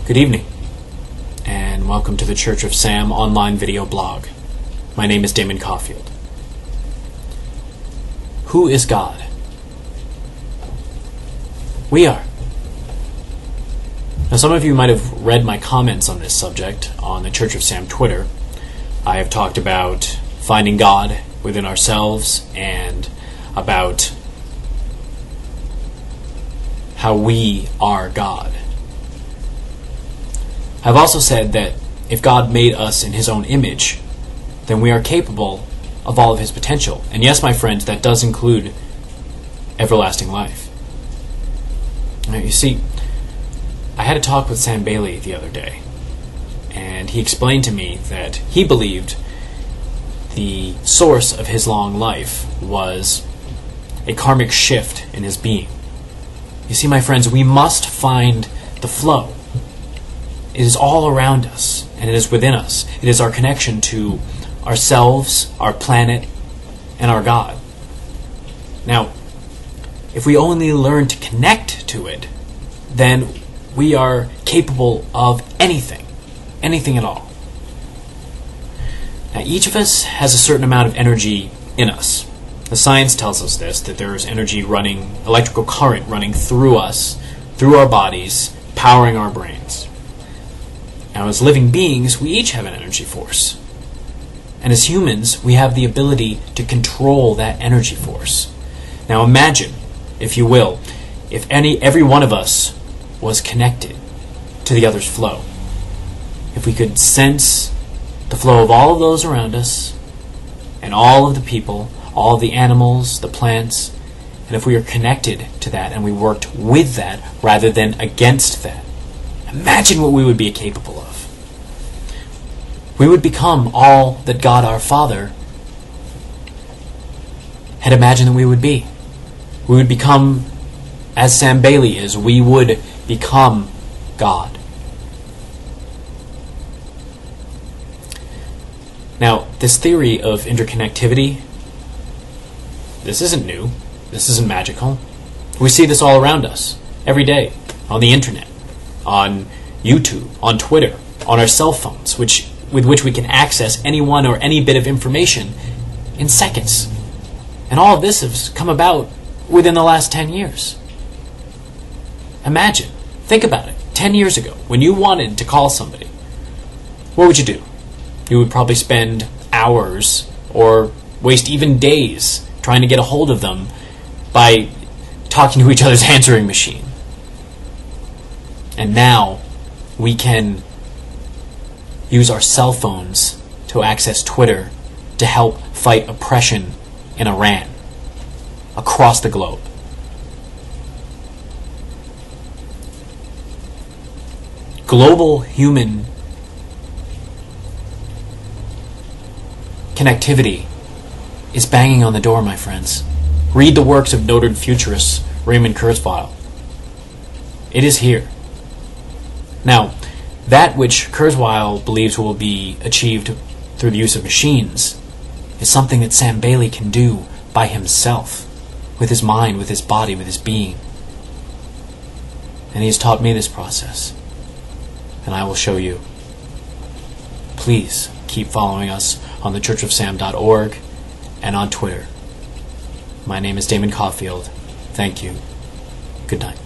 Good evening, and welcome to the Church of Sam online video blog. My name is Damon Caufield. Who is God? We are. Now, some of you might have read my comments on this subject on the Church of Sam Twitter. I have talked about finding God within ourselves and about how we are God. I've also said that if God made us in His own image, then we are capable of all of His potential. And yes, my friends, that does include everlasting life. Now, you see, I had a talk with Sam Bailey the other day, and he explained to me that he believed the source of his long life was a karmic shift in his being. You see, my friends, we must find the flow. It is all around us, and it is within us. It is our connection to ourselves, our planet, and our God. Now, if we only learn to connect to it, then we are capable of anything at all. Now, each of us has a certain amount of energy in us. The science tells us this, that there is energy running, electrical current running through us, through our bodies, powering our brains. Now, as living beings, we each have an energy force. And as humans, we have the ability to control that energy force. Now, imagine, if you will, if every one of us was connected to the other's flow. If we could sense the flow of all of those around us, and all of the people, all of the animals, the plants, and if we were connected to that and we worked with that rather than against that, imagine what we would be capable of. We would become all that God our Father had imagined that we would be. We would become, as Sam Bailey is, we would become God. Now, this theory of interconnectivity, this isn't new. This isn't magical. We see this all around us, every day, on the internet, on YouTube, on Twitter, on our cell phones, with which we can access anyone or any bit of information in seconds. And all of this has come about within the last 10 years. Imagine, think about it, 10 years ago, when you wanted to call somebody, what would you do? You would probably spend hours or waste even days trying to get a hold of them by talking to each other's answering machine. And now we can use our cell phones to access Twitter to help fight oppression in Iran across the globe. Global human connectivity is banging on the door, my friends. Read the works of noted futurist Raymond Kurzweil. It is here. Now, that which Kurzweil believes will be achieved through the use of machines is something that Sam Bailey can do by himself, with his mind, with his body, with his being. And he has taught me this process, and I will show you. Please keep following us on thechurchofsam.org and on Twitter. My name is Damon Caufield. Thank you. Good night.